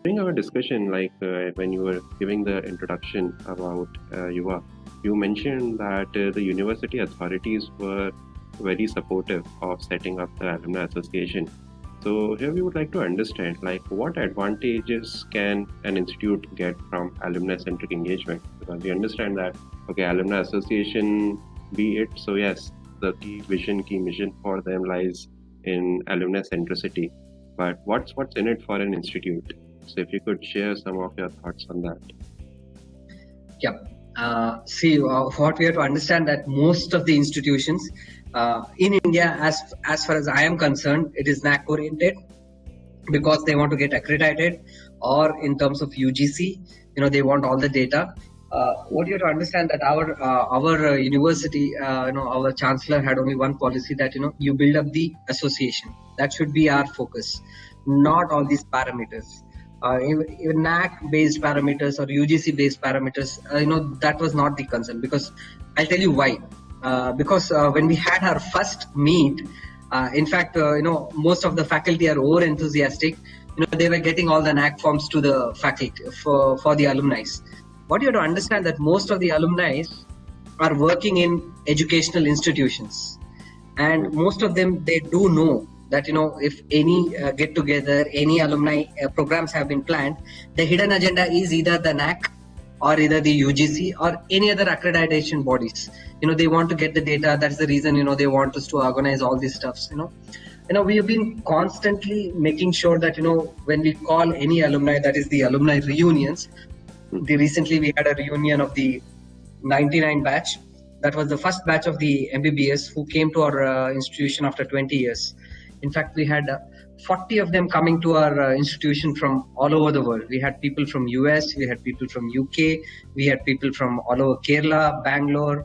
During our discussion, when you were giving the introduction about Yuva, you mentioned that the university authorities were very supportive of setting up the alumni association. So here we would like to understand, like, what advantages can an institute get from alumni-centric engagement? Because we understand that, okay, alumni association, be it so, yes, the key vision, key mission for them lies in alumni centricity. But what's in it for an institute? So if you could share some of your thoughts on that. Yeah. What we have to understand that most of the institutions in India, as far as I am concerned, it is NAC oriented because they want to get accredited, or in terms of UGC, they want all the data. What you have to understand that our university, our chancellor had only one policy that you build up the association. That should be our focus, not all these parameters. Even NAC based parameters or UGC based parameters, that was not the concern, because I'll tell you why. Because when we had our first meet, in fact, most of the faculty are over enthusiastic. They were getting all the NAC forms to the faculty for the alumni. What you have to understand that most of the alumni are working in educational institutions, and most of them, they do know that if any get together, any alumni programs have been planned, the hidden agenda is either the NAC or either the UGC or any other accreditation bodies. They want to get the data. That's the reason they want us to organize all these stuffs. We have been constantly making sure that when we call any alumni, that is the alumni reunions. Recently we had a reunion of the 99 batch. That was the first batch of the MBBS who came to our institution after 20 years. In fact, we had 40 of them coming to our institution from all over the world. We had people from US, we had people from UK, we had people from all over Kerala, Bangalore.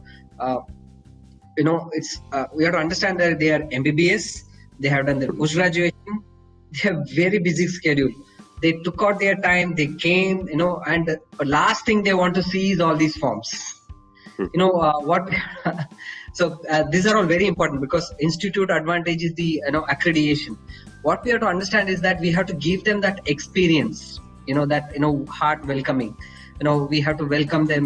We have to understand that they are MBBS, they have done their post-graduation, they have very busy schedule. They took out their time, they came, and the last thing they want to see is all these forms. So these are all very important, because institute advantage is the accreditation. What we have to understand is that we have to give them that experience, that heart welcoming. We have to welcome them,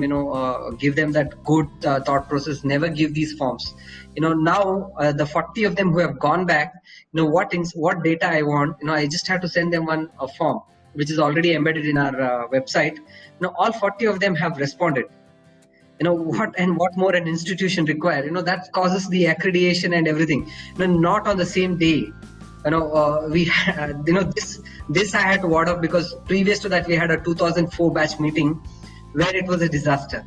give them that good thought process. Never give these forms. Now the 40 of them who have gone back, what data I want, I just have to send them a form which is already embedded in our website. All 40 of them have responded. What more an institution require, that causes the accreditation and everything. Not on the same day. This I had to ward up, because previous to that we had a 2004 batch meeting where it was a disaster.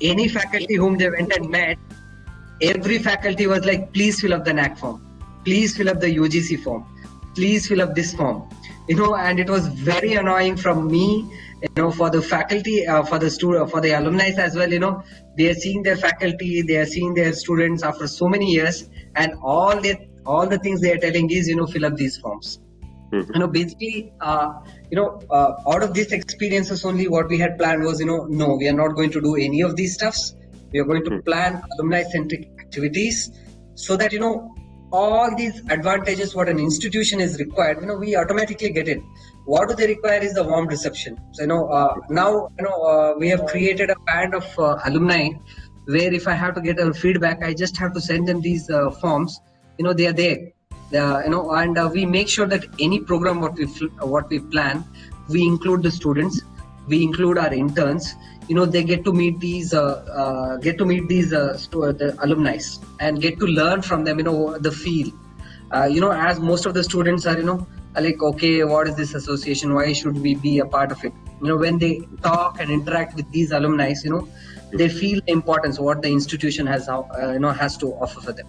Any faculty whom they went and met, every faculty was like, please fill up the NAC form, please fill up the UGC form, please fill up this form. And it was very annoying from me, for the faculty, for the alumni as well. They are seeing their faculty, they are seeing their students after so many years, and all the things they are telling is, fill up these forms. Basically, out of these experiences only, what we had planned was, no, we are not going to do any of these stuffs. We are going to plan alumni-centric activities, so that, all these advantages what an institution is required, we automatically get it. What do they require is the warm reception. So now we have created a band of alumni, where if I have to get a feedback, I just have to send them these forms. They are there. And we make sure that any program what we plan, we include the students, we include our interns. They get to meet these the alumni and get to learn from them, the feel. As most of the students are, like, okay, what is this association? Why should we be a part of it? When they talk and interact with these alumni, they feel the importance of what the institution has to offer for them.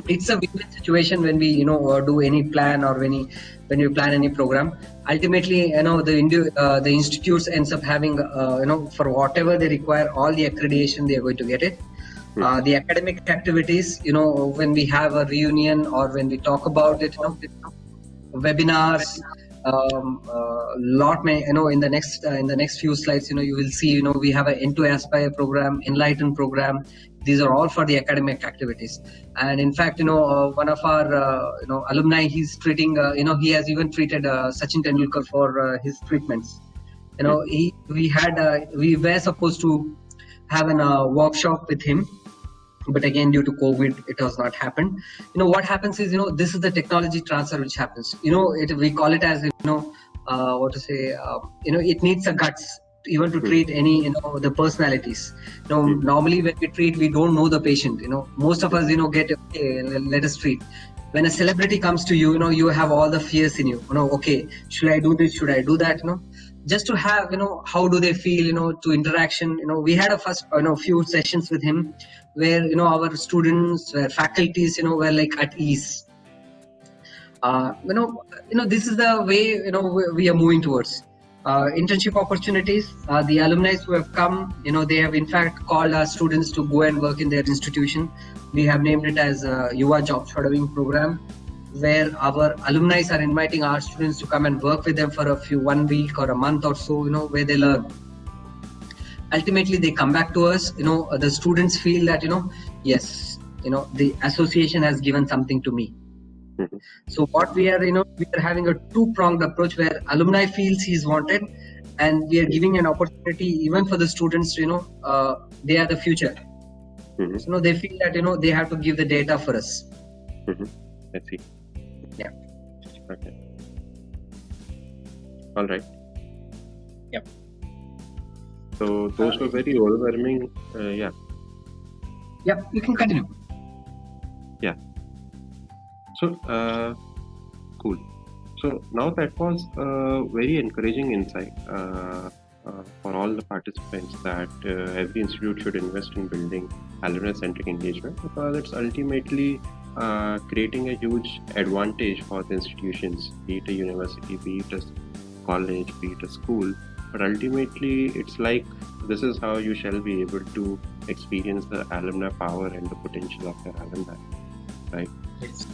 It's a win-win situation when we do any plan, or when we plan any program. Ultimately, the institutes ends up having for whatever they require, all the accreditation, they are going to get it. The academic activities, when we have a reunion or when we talk about it, webinars, Lot may, in the next few slides, you will see, we have an Into Aspire program, Enlighten program. These are all for the academic activities. And in fact, one of our alumni, he's treating, he has even treated Sachin Tendulkar for his treatments. We were supposed to have a workshop with him, but again, due to COVID, it has not happened. What happens is, this is the technology transfer which happens. We call it as, it needs a guts even to treat any, the personalities. Normally when we treat, we don't know the patient. Most of us, get, okay, let us treat. When a celebrity comes to you, you have all the fears in you. Okay, should I do this? Should I do that? Just to have, how do they feel, to interaction. We had a first, few sessions with him where, our students, faculties, were like at ease. This is the way, we are moving towards. Internship opportunities, the alumni who have come, they have in fact called our students to go and work in their institution. We have named it as Yuva Job Shadowing Program, where our alumni are inviting our students to come and work with them for 1 week or a month or so, where they learn. Ultimately, they come back to us, the students feel that, yes, the association has given something to me. Mm-hmm. So what we are, we are having a two-pronged approach where alumni feels he's wanted, and we are giving an opportunity even for the students, they are the future. Mm-hmm. So, they feel that, they have to give the data for us. Mm-hmm. Let's see. Yeah. Okay. All right. Yep. So those were very overwhelming. Yeah. Yeah, you can continue. Yeah. So, cool. So now that was a very encouraging insight for all the participants that every institute should invest in building alumni centric engagement, because it's ultimately creating a huge advantage for the institutions, be it a university, be it a college, be it a school. But ultimately, it's like this is how you shall be able to experience the alumni power and the potential of your alumni, right? Yes.